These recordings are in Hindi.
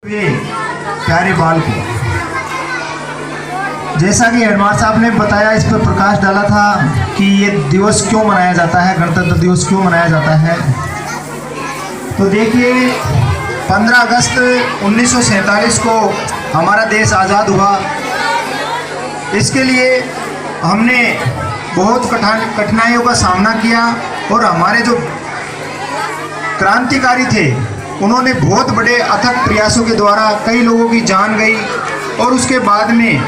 प्यारे बाल को, जैसा कि हेडमास्टर साहब ने बताया, इस पर प्रकाश डाला था कि ये दिवस क्यों मनाया जाता है, गणतंत्र दिवस क्यों मनाया जाता है। तो देखिए, 15 अगस्त 1947 को हमारा देश आज़ाद हुआ। इसके लिए हमने बहुत कठिनाइयों का सामना किया और हमारे जो क्रांतिकारी थे उन्होंने बहुत बड़े अथक प्रयासों के द्वारा कई लोगों की जान गई और उसके बाद में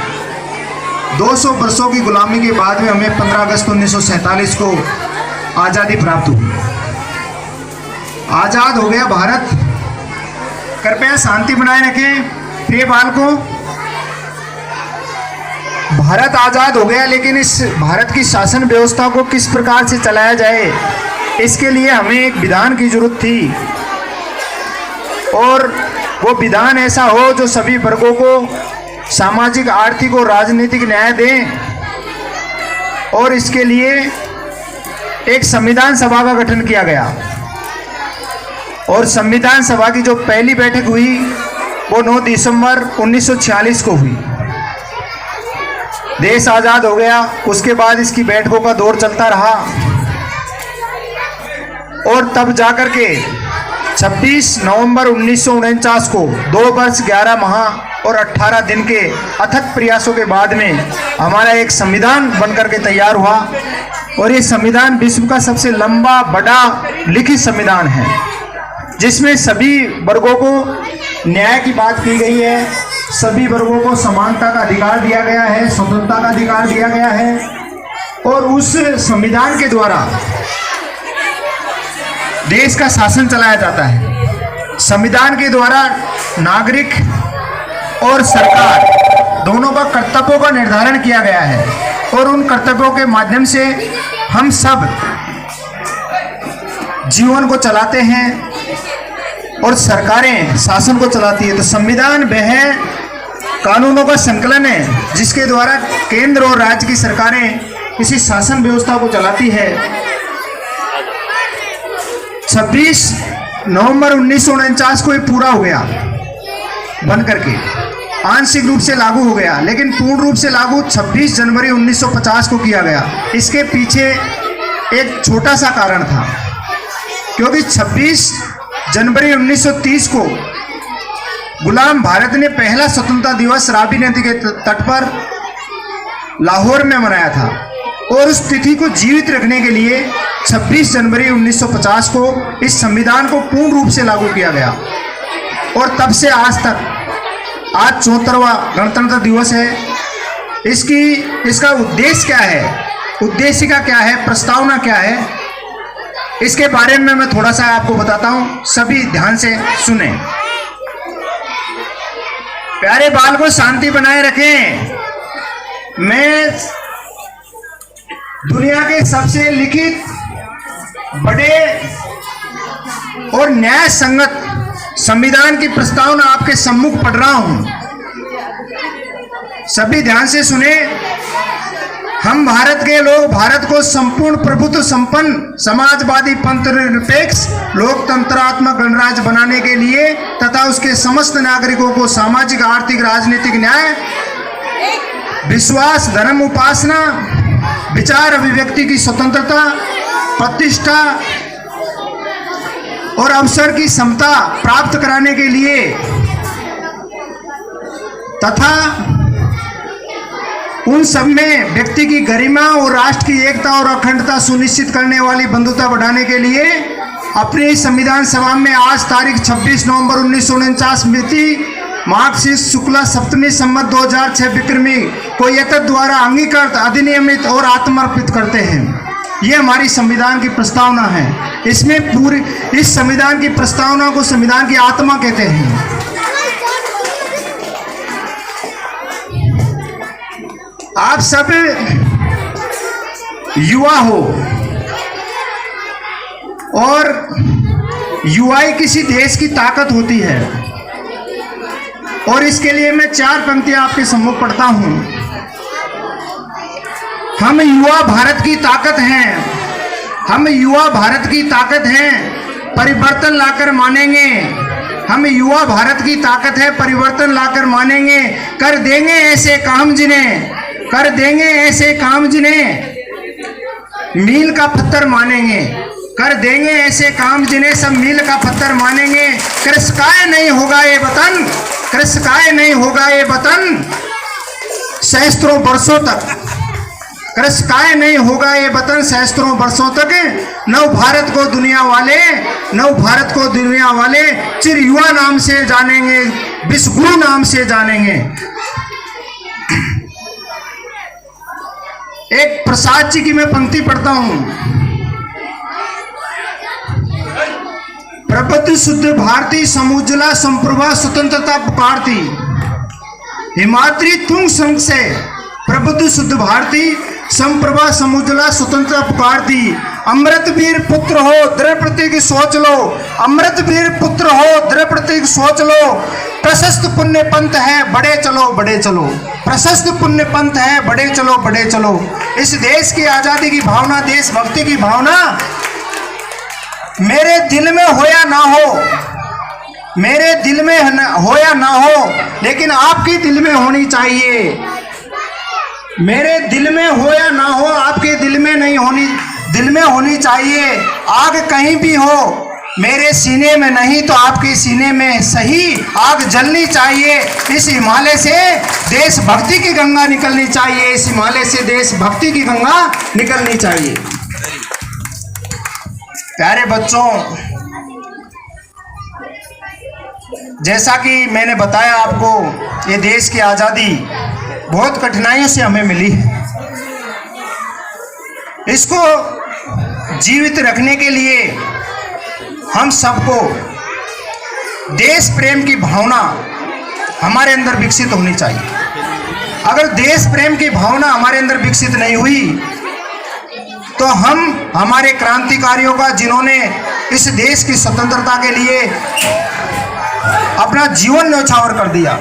200 वर्षों की गुलामी के बाद में हमें 15 अगस्त 1947 को आज़ादी प्राप्त हुई। आज़ाद हो गया भारत। कृपया शांति बनाए रखें प्रिय बालकों। भारत आज़ाद हो गया, लेकिन इस भारत की शासन व्यवस्था को किस प्रकार से चलाया जाए, इसके लिए हमें एक विधान की जरूरत थी और वो विधान ऐसा हो जो सभी वर्गों को सामाजिक, आर्थिक और राजनीतिक न्याय दें। और इसके लिए एक संविधान सभा का गठन किया गया और संविधान सभा की जो पहली बैठक हुई वो 9 दिसंबर 1946 को हुई। देश आज़ाद हो गया, उसके बाद इसकी बैठकों का दौर चलता रहा और तब जाकर के 26 नवंबर 1949 को 2 वर्ष 11 माह और 18 दिन के अथक प्रयासों के बाद में हमारा एक संविधान बनकर के तैयार हुआ। और ये संविधान विश्व का सबसे लंबा बड़ा लिखित संविधान है, जिसमें सभी वर्गों को न्याय की बात की गई है, सभी वर्गों को समानता का अधिकार दिया गया है, स्वतंत्रता का अधिकार दिया गया है। और उस संविधान के द्वारा देश का शासन चलाया जाता है। संविधान के द्वारा नागरिक और सरकार दोनों का कर्तव्यों का निर्धारण किया गया है और उन कर्तव्यों के माध्यम से हम सब जीवन को चलाते हैं और सरकारें शासन को चलाती है। तो संविधान वह कानूनों का संकलन है जिसके द्वारा केंद्र और राज्य की सरकारें किसी शासन व्यवस्था को चलाती है। 26 नवंबर 1949 को ये पूरा हो गया बन करके, आंशिक रूप से लागू हो गया, लेकिन पूर्ण रूप से लागू 26 जनवरी 1950 को किया गया। इसके पीछे एक छोटा सा कारण था, क्योंकि 26 जनवरी 1930 को गुलाम भारत ने पहला स्वतंत्रता दिवस रावी नदी के तट पर लाहौर में मनाया था और उस तिथि को जीवित रखने के लिए 26 जनवरी 1950 को इस संविधान को पूर्ण रूप से लागू किया गया। और तब से आज तक, आज 74वां गणतंत्र दिवस है। इसका उद्देश्य क्या है, उद्देशिका क्या है, प्रस्तावना क्या है, इसके बारे में मैं थोड़ा सा आपको बताता हूं, सभी ध्यान से सुने। प्यारे बाल को शांति बनाए रखें। मैं दुनिया के सबसे लिखित, बड़े और न्याय संगत संविधान की प्रस्तावना आपके सम्मुख पढ़ रहा हूं, सभी ध्यान से सुने। हम भारत के लोग भारत को संपूर्ण प्रभुत्व संपन्न, समाजवादी, पंथनिरपेक्ष, लोकतंत्रात्मक गणराज्य बनाने के लिए तथा उसके समस्त नागरिकों को सामाजिक, आर्थिक, राजनीतिक न्याय, विश्वास, धर्म उपासना, विचार अभिव्यक्ति की स्वतंत्रता, प्रतिष्ठा और अवसर की समता प्राप्त कराने के लिए तथा उन सब में व्यक्ति की गरिमा और राष्ट्र की एकता और अखंडता सुनिश्चित करने वाली बंधुता बढ़ाने के लिए अपनी संविधान सभा में आज तारीख 26 नवंबर 1949 मिति मार्क्सिस्ट शुक्ला सप्तमी संवत 2006 विक्रमी को यथार्थ द्वारा अंगीकृत, अधिनियमित और आत्मर्पित करते हैं। ये हमारी संविधान की प्रस्तावना है। इसमें पूरी इस संविधान की प्रस्तावना को संविधान की आत्मा कहते हैं। आप सब युवा हो और युवाई किसी देश की ताकत होती है और इसके लिए मैं 4 पंक्तियां आपके सम्मुख पढ़ता हूं। हम युवा भारत की ताकत हैं, हम युवा भारत की ताकत हैं, परिवर्तन लाकर मानेंगे हम युवा भारत की ताकत है, परिवर्तन लाकर मानेंगे, कर देंगे ऐसे काम जिन्हें, कर देंगे ऐसे काम जिन्हें मील का पत्थर मानेंगे, कर देंगे ऐसे काम जिन्हें सब मील का पत्थर मानेंगे। कृषकाय नहीं होगा ये वतन, कृषकाय नहीं होगा ये वतन सहस्त्रों वर्षों तक, कृषकाय नहीं होगा ये वतन सहस्त्रों वर्षों तक। नव भारत को दुनिया वाले, नव भारत को दुनिया वाले चिर युवा नाम से जानेंगे, विश्वगुरु नाम से जानेंगे। एक प्रसाद जी की मैं पंक्ति पढ़ता हूं। प्रबुद्ध शुद्ध भारती समुज्ज्वला संप्रभा स्वतंत्रता पुकारती, हिमाद्री तुंग संग से प्रबुद्ध शुद्ध भारती संप्रभा समुज्ज्वला स्वतंत्रता पुकारती। अमृत वीर पुत्र हो दृढ़ प्रतिज्ञ सोच लो, अमृत वीर पुत्र हो दृढ़ प्रतिज्ञ सोच लो। प्रशस्त पुण्य पंथ है बढ़े चलो बढ़े चलो, प्रशस्त पुण्य पंथ है बढ़े चलो बढ़े चलो। इस देश की आजादी की भावना, देशभक्ति की भावना मेरे दिल में हो या ना हो, मेरे दिल में हो या ना हो, लेकिन आपके दिल में होनी चाहिए। मेरे दिल में हो या ना हो, आपके दिल में नहीं होनी, दिल में होनी चाहिए। आग कहीं भी हो, मेरे सीने में नहीं तो आपके सीने में सही आग जलनी चाहिए। इस हिमालय से देशभक्ति की गंगा निकलनी चाहिए, इस हिमालय से देशभक्ति की गंगा निकलनी चाहिए। प्यारे बच्चों, जैसा कि मैंने बताया आपको, ये देश की आज़ादी बहुत कठिनाइयों से हमें मिली है। इसको जीवित रखने के लिए हम सबको देश प्रेम की भावना हमारे अंदर विकसित होनी चाहिए। अगर देश प्रेम की भावना हमारे अंदर विकसित नहीं हुई तो हम हमारे क्रांतिकारियों का, जिन्होंने इस देश की स्वतंत्रता के लिए अपना जीवन न्यौछावर कर दिया,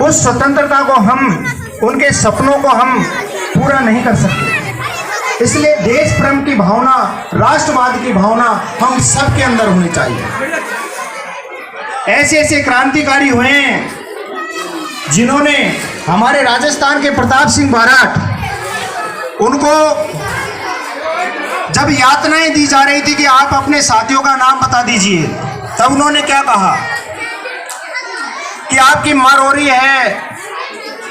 उस स्वतंत्रता को हम, उनके सपनों को हम पूरा नहीं कर सकते। इसलिए देश प्रेम की भावना, राष्ट्रवाद की भावना हम सबके अंदर होनी चाहिए। ऐसे ऐसे क्रांतिकारी हुए हैं जिन्होंने, हमारे राजस्थान के प्रताप सिंह बाराट, उनको जब यातनाएं दी जा रही थी कि आप अपने साथियों का नाम बता दीजिए, तब उन्होंने क्या कहा कि आपकी माँ रो रही है,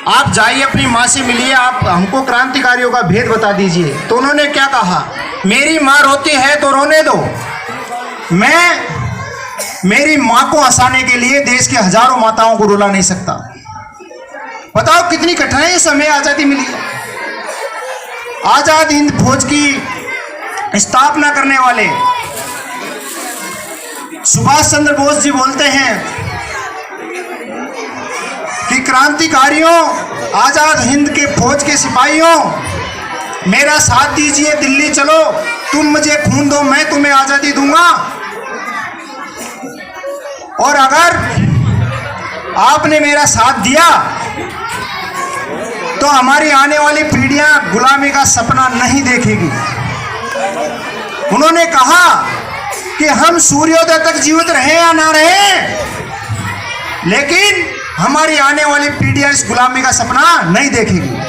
आप जाइए अपनी माँ से मिलिए, आप हमको क्रांतिकारियों का भेद बता दीजिए। तो उन्होंने क्या कहा, मेरी माँ रोती है तो रोने दो, मैं मेरी माँ को हंसाने के लिए देश की हजारों माताओं को रुला नहीं सकता। बताओ कितनी कठिनाई से हमें आज़ादी मिली। आजाद हिंद फौज की स्थापना करने वाले सुभाष चंद्र बोस जी बोलते हैं कि क्रांतिकारियों, आजाद हिंद के फौज के सिपाहियों, मेरा साथ दीजिए, दिल्ली चलो, तुम मुझे खून दो, मैं तुम्हें आजादी दूंगा। और अगर आपने मेरा साथ दिया तो हमारी आने वाली पीढ़ियां गुलामी का सपना नहीं देखेगी। उन्होंने कहा कि हम सूर्योदय तक जीवित रहे या ना रहे, लेकिन हमारी आने वाली पीढ़ियां इस गुलामी का सपना नहीं देखेगी।